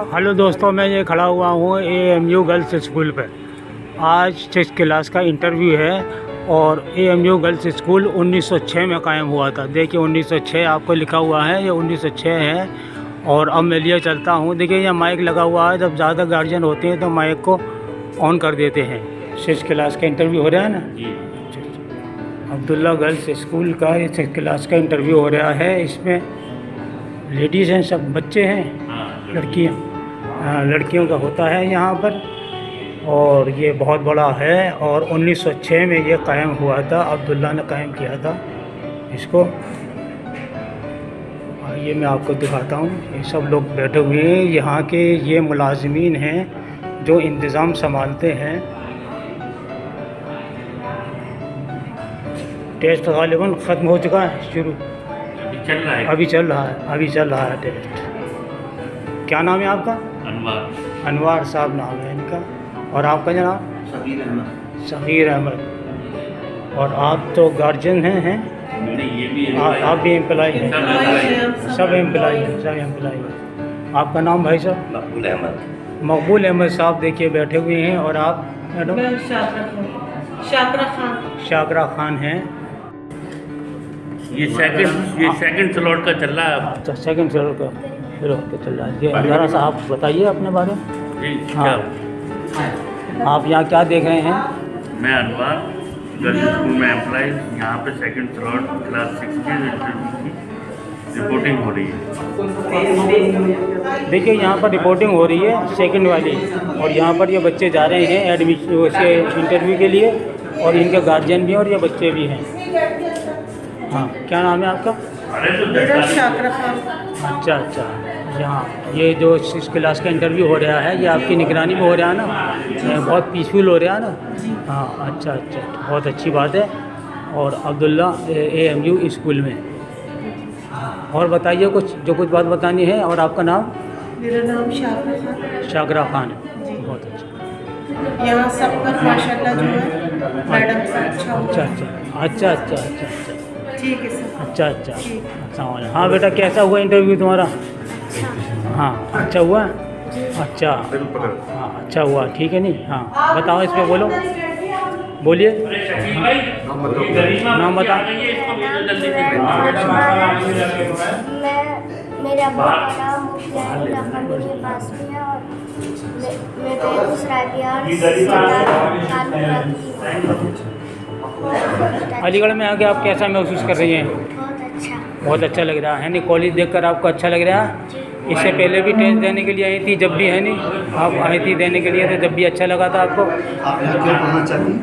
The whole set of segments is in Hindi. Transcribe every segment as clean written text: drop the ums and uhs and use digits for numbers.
हेलो दोस्तों, मैं ये खड़ा हुआ हूँ AMU गर्ल्स स्कूल पर। आज 6 क्लास का इंटरव्यू है और AMU गर्ल्स स्कूल 1906 में कायम हुआ था। देखिए 1906 आपको लिखा हुआ है, ये 1906 है। और अब मैं लिए चलता हूँ। देखिए यहाँ माइक लगा हुआ है, जब ज़्यादा गार्जियन होते हैं तो माइक को ऑन कर देते हैं। 6 क्लास का इंटरव्यू हो रहा है ना, अब्दुल्ला गर्ल्स स्कूल का ये 6 क्लास का इंटरव्यू हो रहा है। इसमें लेडीज़ हैं, सब बच्चे हैं, लड़कियों का होता है यहाँ पर। और ये बहुत बड़ा है और 1906 में ये कायम हुआ था, अब्दुल्ला ने कायम किया था इसको। ये मैं आपको दिखाता हूँ, ये सब लोग बैठे हुए हैं। यहाँ के ये मुलाजिमीन हैं जो इंतज़ाम संभालते हैं। टेस्ट गालिबन ख़त्म हो चुका है, शुरू अभी चल रहा है टेस्ट। क्या नाम है आपका? अनवार साहब नाम है इनका। और आपका जनाब? सगीर अहमद। और आप तो गार्जियन हैं? आप भी एम्प्लॉई हैं? सब एम्प्लॉई हैं। आपका नाम भाई साहब? मकबूल अहमद साहब देखिए बैठे हुए हैं। और आप मैडम? शाकरा खान हैं। ये सेकंड स्लॉट का चल रहा है। अच्छा, सेकंड स्लॉट का चल रहा है। ये ज़रा सा आप बताइए अपने बारे में। जी, हाँ, आप यहाँ क्या देख रहे हैं? मैं अनवार गर्ल्स स्कूल में एम्प्लॉय, यहाँ पे सेकंड स्लॉट क्लास 6 की रिपोर्टिंग हो रही है। देखिए यहाँ पर रिपोर्टिंग हो रही है सेकंड वाली। और यहाँ पर ये बच्चे जा रहे हैं एडमिशन के इंटरव्यू के लिए। और इनके गार्जियन भी हैं और ये बच्चे भी हैं। हाँ, क्या नाम है आपका? अच्छा, यहाँ ये जो 6 क्लास का इंटरव्यू हो रहा है, ये आपकी निगरानी में हो रहा है ना? बहुत पीसफुल हो रहा है ना? हाँ, अच्छा, बहुत अच्छी बात है। और अब्दुल्ला AMU स्कूल में। और बताइए कुछ बात बतानी है। और आपका नाम? मेरा नाम शाकरा खान है। बहुत अच्छा। यहाँ सब पर माशाल्लाह जो है मैडम अच्छा, ठीक है सर। अच्छा। हाँ बेटा, कैसा हुआ इंटरव्यू तुम्हारा? हाँ, अच्छा हुआ। अच्छा, हाँ, अच्छा हुआ, ठीक है। नहीं, हाँ बताओ, इस पर बोलिए। नाम बता। मेरे अब्बा का नाम मुफ्ती के पास में है और मैं बेगूसराय बिहार अलीगढ़ में आके आप कैसा महसूस कर रही हैं? बहुत अच्छा लग रहा है। नहीं, कॉलेज देखकर आपको अच्छा लग रहा है? इससे पहले भी टेस्ट देने के लिए आई थी, जब भी है नहीं आप आई थी देने के लिए, तो जब भी अच्छा लगा था आपको? आप यहाँ क्यों पढ़ना चाहती हैं?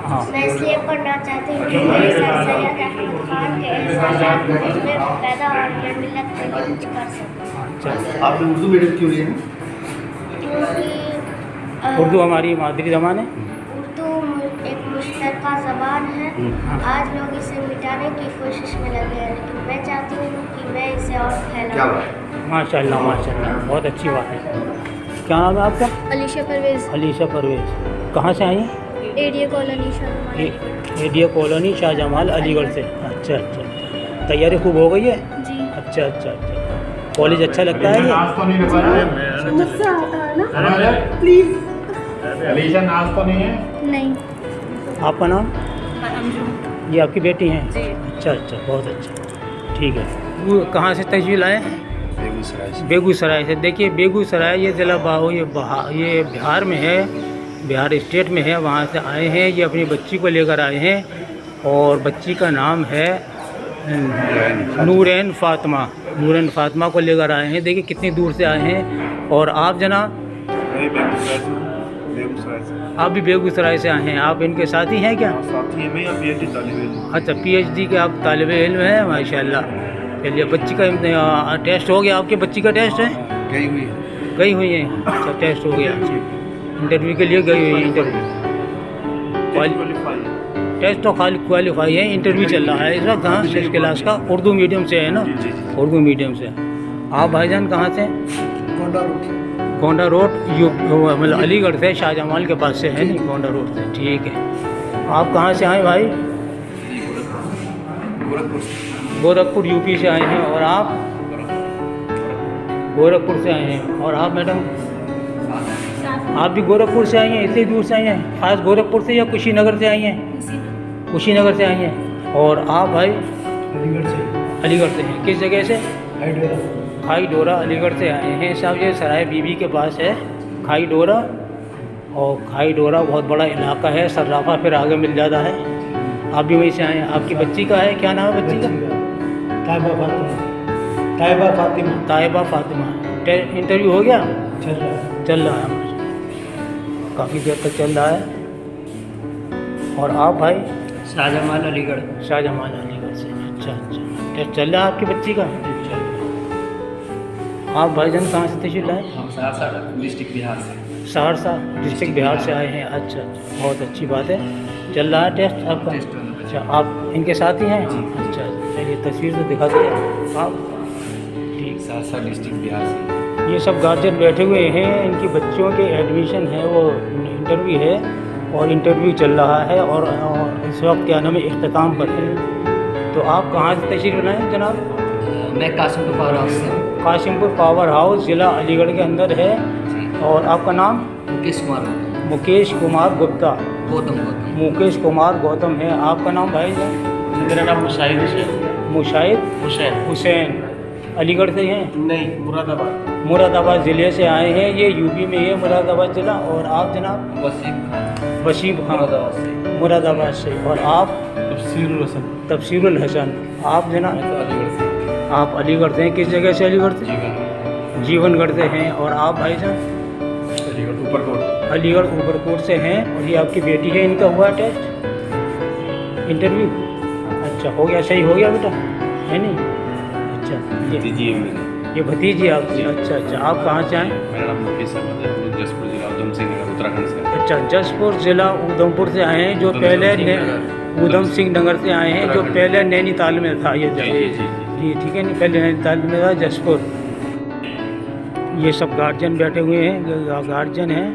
हाँ, मैं इसलिए पढ़ना चाहती हूँ क्योंकि सर सैयद अहमद खान के एहसासात मुझमें पैदा और मैं मिलत के लिए कुछ कर सकूँ। अच्छा। आपने उर्दू मीडियम क्यों लिया? क्योंकि उर्दू हमारी मादरी ज़बान है। उर्दू एक मुश्तरका ज़बान है। आज लोग इसे मिटाने की कोशिश में लगे हैं, लेकिन मैं चाहती हूँ कि मैं इसे और फैलाऊँ। माशाल्लाह, बहुत अच्छी बात है। क्या नाम है आपका? अलीशा परवेज़। कहाँ से आई हैं? ADA colony Shahjamal. ADA colony Shahjamal, Aligarh से। अच्छा, तैयारी खूब हो गई है? जी। अच्छा। कॉलेज अच्छा लगता है ये? मुझसे आता है ना? प्लीज। अलीशा नाज तो नहीं है? नहीं। आपका नाम? ये आपकी बेटी हैं? जी। अच्छा, बहुत अच्छा, ठीक है। वो कहाँ से तशरीफ़ लाए हैं? बेगूसराय से। देखिए बेगूसराय ये ज़िला ये बिहार में है, बिहार स्टेट में है। वहाँ से आए हैं, ये अपनी बच्ची को लेकर आए हैं। और बच्ची का नाम है नूरैन फातिमा को लेकर आए हैं। देखिए कितनी दूर से आए हैं। और आप जनाब? आप भी बेगूसराय से आए हैं। आप इनके साथी हैं क्या? साथी है, मैं PhD तालिब इल्म। अच्छा, PhD के आप तालिब इल्म हैं, माशाल्लाह। चलिए, बच्ची का टेस्ट हो गया? आपके बच्ची का टेस्ट है? गई हुई है। अच्छा, टेस्ट हो गया। इंटरव्यू के लिए गई हुई है। इंटरव्यू टेस्ट तो खाली क्वालिफाई है, इंटरव्यू चल रहा है इस वक्त। हाँ, 6 क्लास का उर्दू मीडियम से है ना? उर्दू मीडियम से। आप भाईजान कहाँ से? गोंडा रोड, मतलब अलीगढ़ से, शाहजमाल के पास से है नहीं, गोंडा रोड से। ठीक है। आप कहाँ से आए भाई? गोरखपुर यूपी से आए हैं। और आप? गोरखपुर से आए हैं। और आप मैडम, आप भी गोरखपुर से आई हैं? इतनी दूर से आई हैं? खास गोरखपुर से या कुशीनगर से आई हैं? कुशीनगर से आई हैं। और आप भाई? अलीगढ़ से। अलीगढ़ से हैं। किस जगह से? खाई डोरा अलीगढ़ से आए हैं साहब। ये सराय बीबी के पास है खाई डोरा, और खाई डोरा बहुत बड़ा इलाका है। सर्राफा फिर आगे मिल जाता है। आप भी वहीं से आए हैं। आपकी बच्ची का है, क्या नाम है बच्ची का? ताइबा फातिमा। ताइबा फातिमा। ताइबा फातिमा। इंटरव्यू हो गया? चल रहा है। चल रहा है, काफ़ी देर तक चल रहा है। और आप भाई? शाहजमाल अलीगढ़। शाहजमाल अलीगढ़ से। अच्छा अच्छा, टेस्ट चल रहा है आपकी बच्ची का? आप भाईजान कहाँ से तशरीफ लाए? हम सहरसा डिस्ट्रिक्ट बिहार से। सहरसा डिस्ट्रिक्ट बिहार से आए हैं। अच्छा अच्छा, बहुत अच्छी बात है। चल रहा है टेस्ट आपका? अच्छा, आप इनके साथ ही हैं? अच्छा, चलिए तस्वीर तो दिखा दिए आप। ठीक, सहरसा डिस्ट्रिक्ट बिहार से। ये सब गार्जियन बैठे हुए हैं, इनकी बच्चों के एडमिशन है, वो इंटरव्यू है और इंटरव्यू चल रहा है। और इस वक्त क्या नाम है, इख्तिताम पर है। तो आप कहाँ से तशरीफ लाए जनाब? मैं कासिमपुर पावर हाउस से। कासिमपुर पावर हाउस ज़िला अलीगढ़ के अंदर है। और आपका नाम? मुकेश कुमार गौतम। मुकेश कुमार गुप्ता। गौतम मुकेश कुमार गौतम है। आपका नाम भाई जान? मेरा नाम मुशाहिद हुसैन। मुशाहिद हुसैन। अलीगढ़ से हैं? नहीं, मुरादाबाद। मुरादाबाद ज़िले से आए हैं। ये यूपी में है मुरादाबाद ज़िला। और आप जनाब? वसीम खान। मुरादाबाद से। मुरादाबाद से। और आप? तफसीरुल हसन। तफसीरुल हसन। आप जनाब? अलीगढ़ से। आप अलीगढ़ से हैं। किस जगह से अलीगढ़ से? जीवनगढ़ से हैं। और आप भाईजान? अलीगढ़ ऊपरकोट। अलीगढ़ ऊपरकोट से हैं। और ये आपकी बेटी है, इनका हुआ टेस्ट इंटरव्यू? अच्छा, हो गया, सही हो गया बेटा, है नहीं? अच्छा, ये भतीजी आपकी? अच्छा अच्छा, आप कहाँ से आए? मेरा नाम मुकेश अहमद है, मैं जसपुर जिला उधम सिंह नगर उत्तराखंड से। अच्छा, जसपुर ज़िला उधमपुर से आए हैं, जो पहले उधम सिंह नगर से आए हैं, जो पहले नैनीताल में था ये जगह। जी ठीक है, नहीं पहले नैनीताल में था जसपुर। ये सब गार्जियन बैठे हुए हैं, गार्जियन हैं।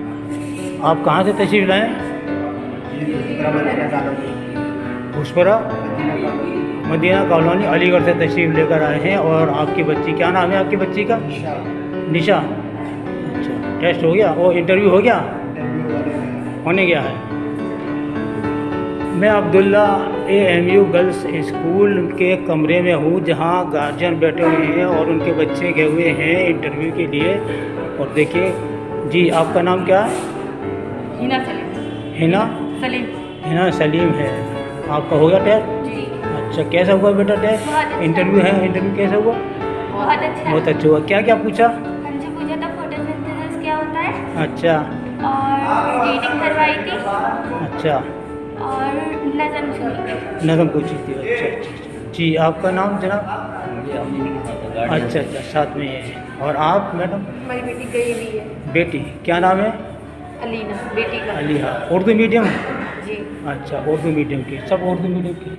आप कहाँ से तशरीफ लाए? घुसपरा मदीना कॉलोनी अलीगढ़ से तशरीफ लेकर आए हैं। और आपकी बच्ची, क्या नाम है आपकी बच्ची का? निशा। अच्छा, टेस्ट हो गया और इंटरव्यू हो गया? होने गया है। मैं अब्दुल्ला AMU गर्ल्स स्कूल के कमरे में हूँ, जहाँ गार्जियन बैठे हुए हैं और उनके बच्चे गए हुए हैं इंटरव्यू के लिए। और देखिए जी, आपका नाम क्या है? हिना सलीम। हिना सलीम है। आपका हो गया टेस्ट? अच्छा, कैसा हुआ बेटा टेस्ट? इंटरव्यू है, इंटरव्यू कैसा हुआ? बहुत अच्छा हुआ। क्या क्या पूछा? हमसे पूछा था फोटोसिंथेसिस क्या होता है, अच्छा और रीडिंग करवाई थी, अच्छा, और नज़म सुनी। नज़म पूछी थी। अच्छा अच्छा अच्छा। जी, आपका नाम जनाब? अच्छा अच्छा, साथ में है। और आप मैडम? हमारी बेटी गई हुई है। बेटी, क्या नाम है? अलीना, बेटी का। अलीहा। उर्दू मीडियम? जी। अच्छा, उर्दू मीडियम की, सब उर्दू मीडियम की।